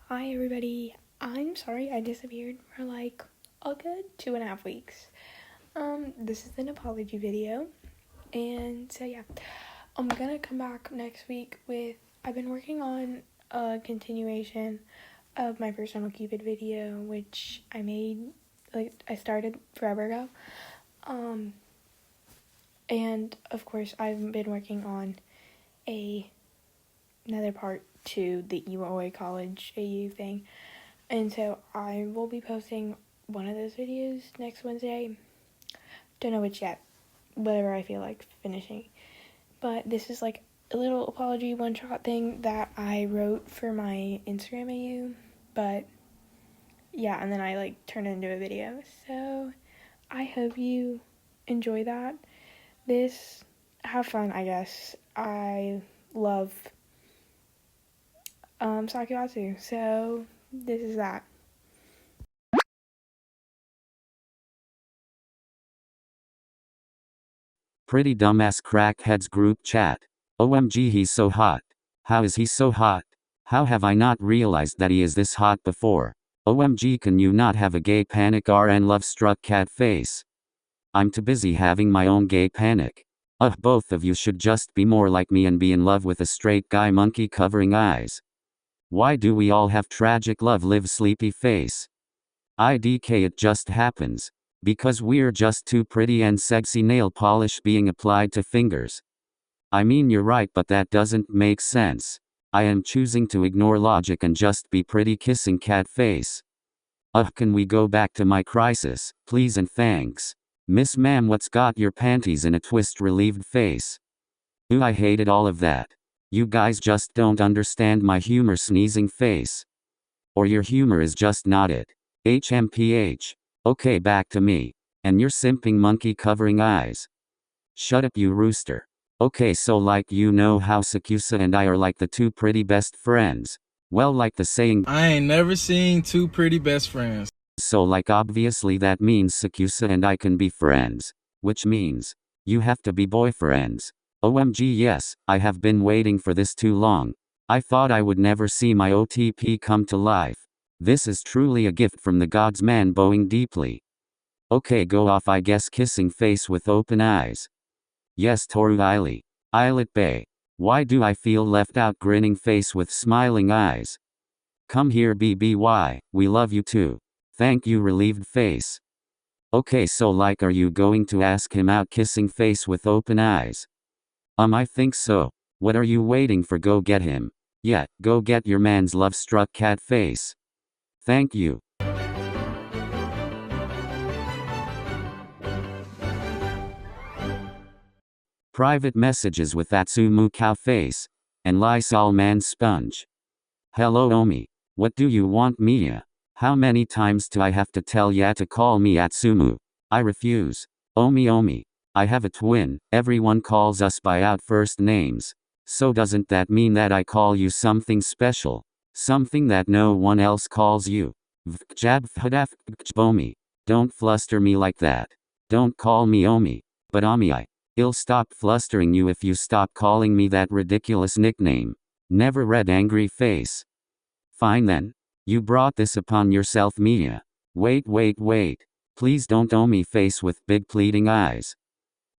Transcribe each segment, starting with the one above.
Hi everybody. I'm sorry I disappeared for like a good 2.5 weeks. This is an apology video. And so yeah, I'm gonna come back next week with I've been working on a continuation of my personal Cupid video, which I started forever ago. And of course I've been working on another part to the UOA college AU thing. And so I will be posting one of those videos next Wednesday. Don't know which yet. Whatever I feel like finishing. But this is like a little apology one-shot thing that I wrote for my Instagram AU. But yeah, and then I turned it into a video. So I hope you enjoy that. Have fun, I guess. I love sakuatsu. So this is that. Pretty dumbass crackheads group chat. OMG, he's so hot. How is he so hot? How have I not realized that he is this hot before? OMG, can you not have a gay panic RN love struck cat face? I'm too busy having my own gay panic. Ugh, both of you should just be more like me and be in love with a straight guy monkey covering eyes. Why do we all have tragic love live sleepy face? IDK, it just happens. Because we're just too pretty and sexy nail polish being applied to fingers. I mean, you're right, but that doesn't make sense. I am choosing to ignore logic and just be pretty kissing cat face. Ugh, can we go back to my crisis, please and thanks. Miss Ma'am, what's got your panties in a twist relieved face? Ooh, I hated all of that. You guys just don't understand my humor sneezing face. Or your humor is just not it. HMPH. Okay, back to me. And your simping monkey covering eyes. Shut up, you rooster. Okay, so you know how Sakusa and I are like the two pretty best friends. Well, like the saying, I ain't never seen two pretty best friends. So obviously that means Sakusa and I can be friends. Which means, you have to be boyfriends. OMG, yes, I have been waiting for this too long. I thought I would never see my OTP come to life. This is truly a gift from the gods, man, bowing deeply. Okay, go off, I guess, kissing face with open eyes. Yes, Toru Eili. Eyelet Bay. Why do I feel left out, grinning face with smiling eyes? Come here, BBY, we love you too. Thank you, relieved face. Okay, so are you going to ask him out, kissing face with open eyes? I think so. What are you waiting for? Go get him. Yeah, go get your man's love-struck cat face. Thank you. Private messages with Atsumu cow face. And Lysol man sponge. Hello Omi. What do you want, Miya? How many times do I have to tell ya to call me Atsumu? I refuse. Omi. I have a twin, everyone calls us by our first names. So doesn't that mean that I call you something special? Something that no one else calls you? Omi. Don't fluster me like that. Don't call me Omi. But I'll stop flustering you if you stop calling me that ridiculous nickname. Never read angry face. Fine then. You brought this upon yourself, Miya. Wait. Please don't Omi face with big pleading eyes.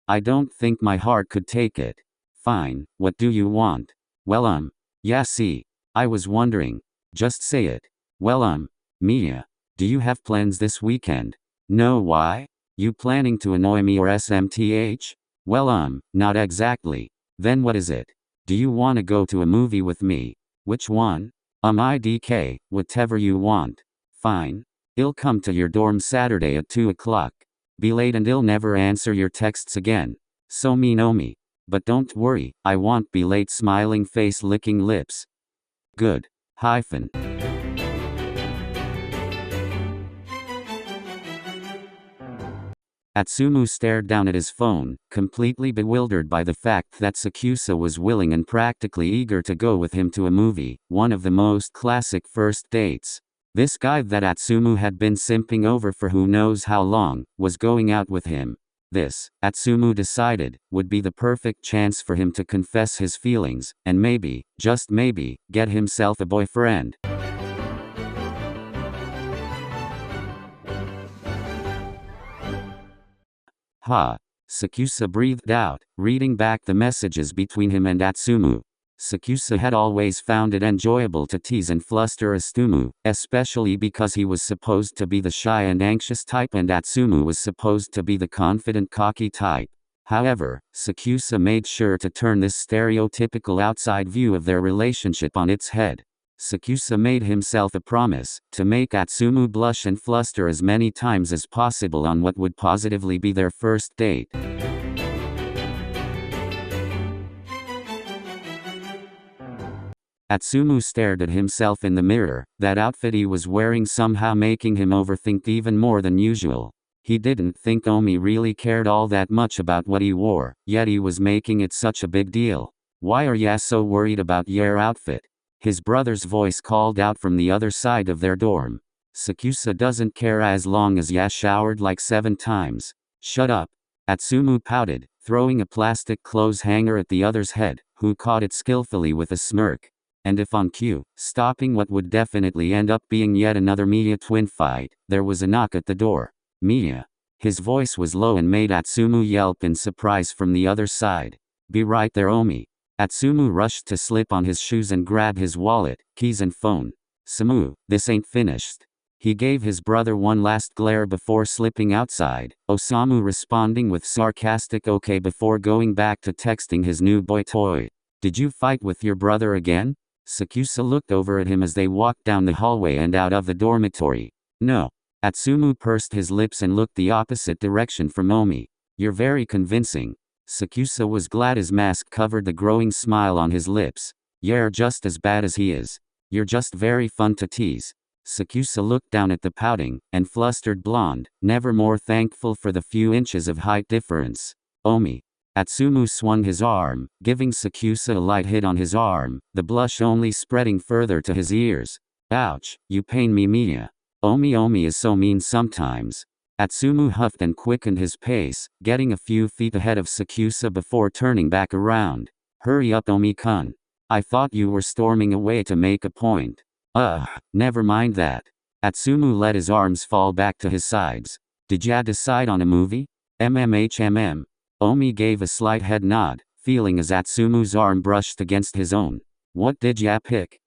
I don't think my heart could take it. Fine, what do you want? Well yeah, see. I was wondering. Just say it. Well Miya. Do you have plans this weekend? No, why? You planning to annoy me or SMTH? Well not exactly. Then what is it? Do you wanna go to a movie with me? Which one? IDK, whatever you want. Fine. I'll come to your dorm Saturday at 2 o'clock. Be late and I'll never answer your texts again. So mean, Omi. But don't worry, I won't be late, smiling face licking lips. Good. Hyphen. Atsumu stared down at his phone, completely bewildered by the fact that Sakusa was willing and practically eager to go with him to a movie, one of the most classic first dates. This guy that Atsumu had been simping over for who knows how long, was going out with him. This, Atsumu decided, would be the perfect chance for him to confess his feelings, and maybe, just maybe, get himself a boyfriend. Ha. Sakusa breathed out, reading back the messages between him and Atsumu. Sakusa had always found it enjoyable to tease and fluster Atsumu, especially because he was supposed to be the shy and anxious type and Atsumu was supposed to be the confident cocky type. However, Sakusa made sure to turn this stereotypical outside view of their relationship on its head. Sakusa made himself a promise to make Atsumu blush and fluster as many times as possible on what would positively be their first date. Atsumu stared at himself in the mirror. That outfit he was wearing somehow making him overthink even more than usual. He didn't think Omi really cared all that much about what he wore, yet he was making it such a big deal. Why are ya so worried about your outfit? His brother's voice called out from the other side of their dorm. Sakusa doesn't care as long as ya showered like 7 times. Shut up. Atsumu pouted, throwing a plastic clothes hanger at the other's head, who caught it skillfully with a smirk. And if on cue, stopping what would definitely end up being yet another Miya twin fight, there was a knock at the door. Miya. His voice was low and made Atsumu yelp in surprise from the other side. Be right there, Omi. Atsumu rushed to slip on his shoes and grab his wallet, keys and phone. Samu, this ain't finished. He gave his brother one last glare before slipping outside, Osamu responding with sarcastic okay before going back to texting his new boy toy. Did you fight with your brother again? Sakusa looked over at him as they walked down the hallway and out of the dormitory. No. Atsumu pursed his lips and looked the opposite direction from Omi. You're very convincing. Sakusa was glad his mask covered the growing smile on his lips. You're just as bad as he is. You're just very fun to tease. Sakusa looked down at the pouting and flustered blonde, never more thankful for the few inches of height difference. Omi. Atsumu swung his arm, giving Sakusa a light hit on his arm, the blush only spreading further to his ears. Ouch, you pain me, Miya. Omi is so mean sometimes. Atsumu huffed and quickened his pace, getting a few feet ahead of Sakusa before turning back around. Hurry up, Omi-kun. I thought you were storming away to make a point. Never mind that. Atsumu let his arms fall back to his sides. Did ya decide on a movie? MMHMM. Omi gave a slight head nod, feeling as Atsumu's arm brushed against his own. What did ya pick?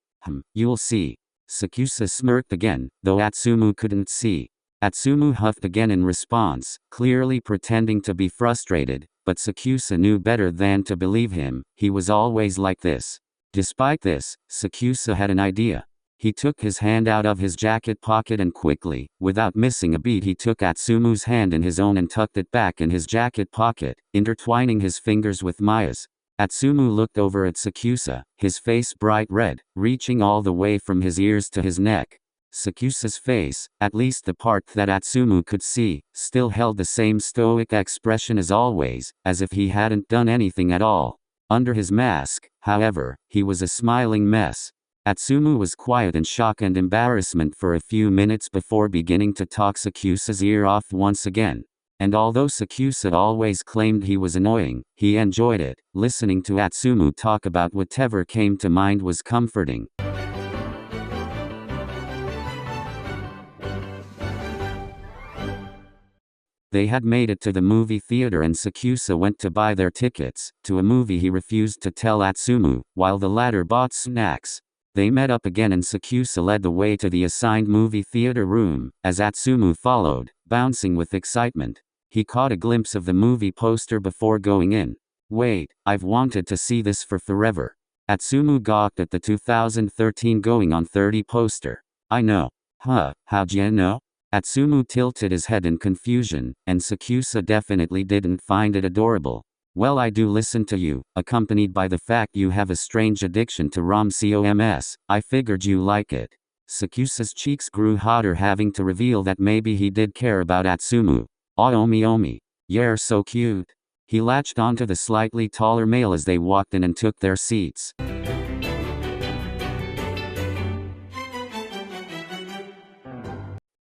You'll see. Sakusa smirked again, though Atsumu couldn't see. Atsumu huffed again in response, clearly pretending to be frustrated, but Sakusa knew better than to believe him. He was always like this. Despite this, Sakusa had an idea. He took his hand out of his jacket pocket and quickly, without missing a beat, he took Atsumu's hand in his own and tucked it back in his jacket pocket, intertwining his fingers with Miya's. Atsumu looked over at Sakusa, his face bright red, reaching all the way from his ears to his neck. Sakusa's face, at least the part that Atsumu could see, still held the same stoic expression as always, as if he hadn't done anything at all. Under his mask, however, he was a smiling mess. Atsumu was quiet in shock and embarrassment for a few minutes before beginning to talk Sakusa's ear off once again. And although Sakusa always claimed he was annoying, he enjoyed it. Listening to Atsumu talk about whatever came to mind was comforting. They had made it to the movie theater and Sakusa went to buy their tickets, to a movie he refused to tell Atsumu, while the latter bought snacks. They met up again and Sakusa led the way to the assigned movie theater room, as Atsumu followed, bouncing with excitement. He caught a glimpse of the movie poster before going in. Wait, I've wanted to see this for forever. Atsumu gawked at the 2013 Going on 30 poster. I know. How'd ya know? Atsumu tilted his head in confusion, and Sakusa definitely didn't find it adorable. Well, I do listen to you, accompanied by the fact you have a strange addiction to rom-coms, I figured you like it. Sakusa's cheeks grew hotter, having to reveal that maybe he did care about Atsumu. Aw, Omi, you're so cute. He latched onto the slightly taller male as they walked in and took their seats.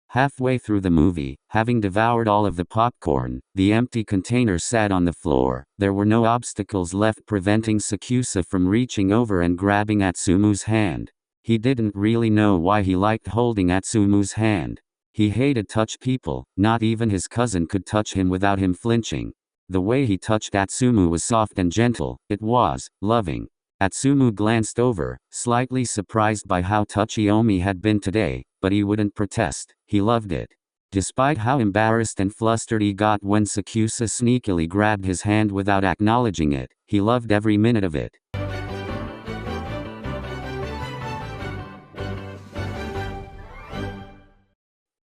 Halfway through the movie, having devoured all of the popcorn, the empty container sat on the floor. There were no obstacles left preventing Sakusa from reaching over and grabbing Atsumu's hand. He didn't really know why he liked holding Atsumu's hand. He hated touch people, not even his cousin could touch him without him flinching. The way he touched Atsumu was soft and gentle, it was loving. Atsumu glanced over, slightly surprised by how touchy Omi had been today, but he wouldn't protest, he loved it. Despite how embarrassed and flustered he got when Sakusa sneakily grabbed his hand without acknowledging it, he loved every minute of it.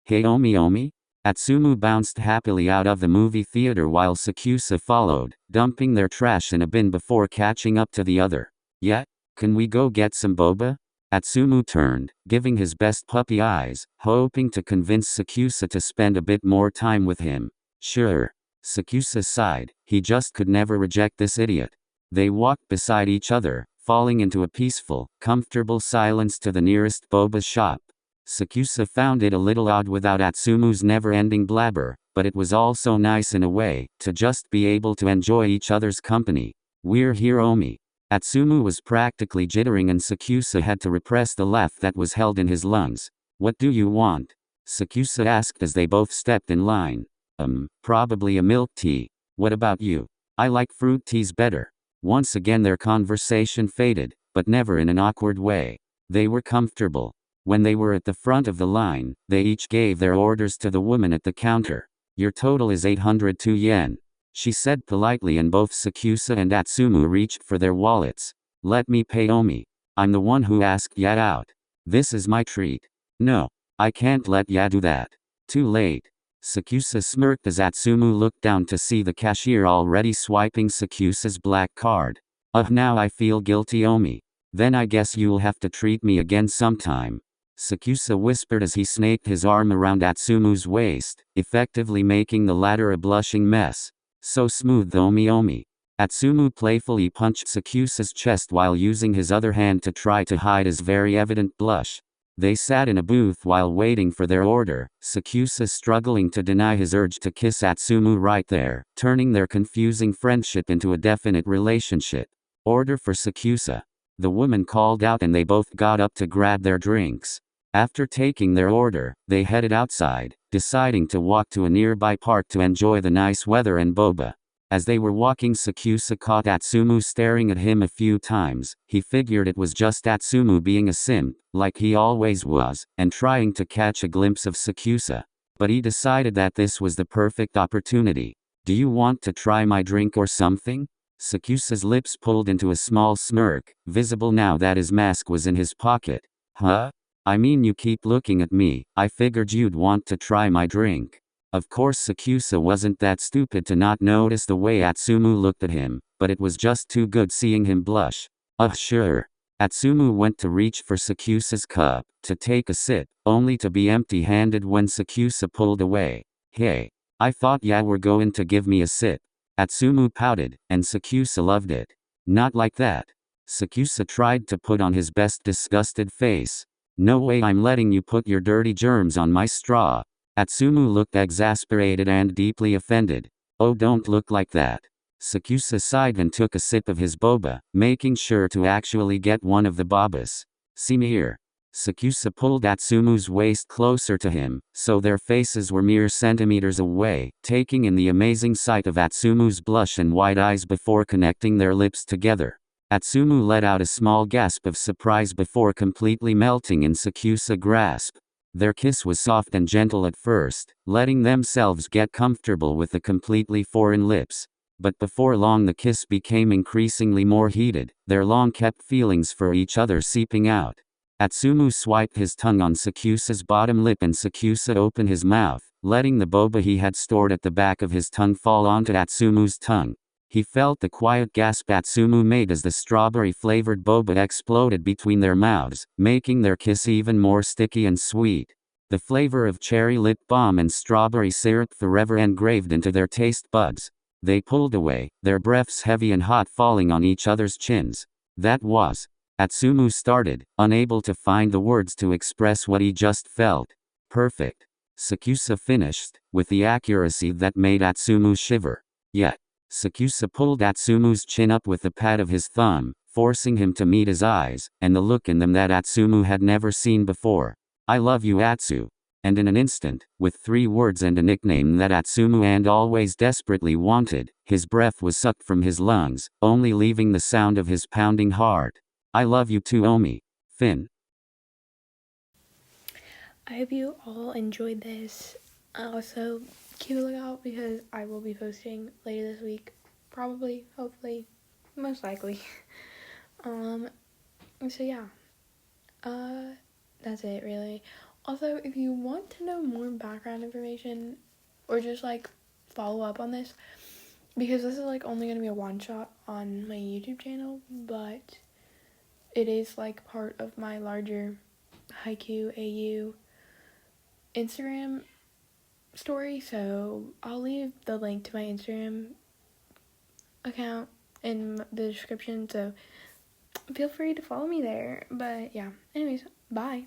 Hey Omi. Atsumu bounced happily out of the movie theater while Sakusa followed, dumping their trash in a bin before catching up to the other. Yeah? Can we go get some boba? Atsumu turned, giving his best puppy eyes, hoping to convince Sakusa to spend a bit more time with him. Sure. Sakusa sighed, he just could never reject this idiot. They walked beside each other, falling into a peaceful, comfortable silence to the nearest boba shop. Sakusa found it a little odd without Atsumu's never-ending blabber, but it was also nice in a way, to just be able to enjoy each other's company. We're here Omi. Atsumu was practically jittering and Sakusa had to repress the laugh that was held in his lungs. What do you want? Sakusa asked as they both stepped in line. Probably a milk tea. What about you? I like fruit teas better. Once again their conversation faded, but never in an awkward way. They were comfortable. When they were at the front of the line, they each gave their orders to the woman at the counter. Your total is 802 yen. She said politely and both Sakusa and Atsumu reached for their wallets. Let me pay Omi. I'm the one who asked Ya out. This is my treat. No. I can't let Ya do that. Too late. Sakusa smirked as Atsumu looked down to see the cashier already swiping Sakusa's black card. Now I feel guilty Omi. Then I guess you'll have to treat me again sometime. Sakusa whispered as he snaked his arm around Atsumu's waist, effectively making the latter a blushing mess. So smooth Omi. Atsumu playfully punched Sakusa's chest while using his other hand to try to hide his very evident blush. They sat in a booth while waiting for their order, Sakusa struggling to deny his urge to kiss Atsumu right there, turning their confusing friendship into a definite relationship. Order for Sakusa. The woman called out and they both got up to grab their drinks. After taking their order, they headed outside, deciding to walk to a nearby park to enjoy the nice weather and boba. As they were walking Sakusa caught Atsumu staring at him a few times. He figured it was just Atsumu being a simp, like he always was, and trying to catch a glimpse of Sakusa. But he decided that this was the perfect opportunity. Do you want to try my drink or something? Sakusa's lips pulled into a small smirk, visible now that his mask was in his pocket. Huh? I mean you keep looking at me, I figured you'd want to try my drink. Of course Sakusa wasn't that stupid to not notice the way Atsumu looked at him, but it was just too good seeing him blush. Sure. Atsumu went to reach for Sakusa's cup, to take a sip, only to be empty-handed when Sakusa pulled away. Hey. I thought ya were going to give me a sip. Atsumu pouted, and Sakusa loved it. Not like that. Sakusa tried to put on his best disgusted face. No way I'm letting you put your dirty germs on my straw. Atsumu looked exasperated and deeply offended. Oh don't look like that. Sakusa sighed and took a sip of his boba, making sure to actually get one of the bobas. See me here. Sakusa pulled Atsumu's waist closer to him, so their faces were mere centimeters away, taking in the amazing sight of Atsumu's blush and wide eyes before connecting their lips together. Atsumu let out a small gasp of surprise before completely melting in Sakusa's grasp. Their kiss was soft and gentle at first, letting themselves get comfortable with the completely foreign lips. But before long the kiss became increasingly more heated, their long-kept feelings for each other seeping out. Atsumu swiped his tongue on Sakusa's bottom lip and Sakusa opened his mouth, letting the boba he had stored at the back of his tongue fall onto Atsumu's tongue. He felt the quiet gasp Atsumu made as the strawberry-flavored boba exploded between their mouths, making their kiss even more sticky and sweet. The flavor of cherry lip balm and strawberry syrup forever engraved into their taste buds. They pulled away, their breaths heavy and hot falling on each other's chins. That was. Atsumu started, unable to find the words to express what he just felt. Perfect. Sakusa finished, with the accuracy that made Atsumu shiver. Yet. Sakusa pulled Atsumu's chin up with the pad of his thumb, forcing him to meet his eyes, and the look in them that Atsumu had never seen before. I love you Atsu. And in an instant, with 3 words and a nickname that Atsumu and always desperately wanted, his breath was sucked from his lungs, only leaving the sound of his pounding heart. I love you too, Omi. Finn. I hope you all enjoyed this. Also, keep a lookout because I will be posting later this week. Probably, hopefully, most likely. So yeah. That's it really. Also, if you want to know more background information or just like follow up on this, because this is like only going to be a one shot on my YouTube channel, but it is like part of my larger haikyuu AU Instagram story, so I'll leave the link to my Instagram account in the description, so feel free to follow me there. But yeah, anyways, bye.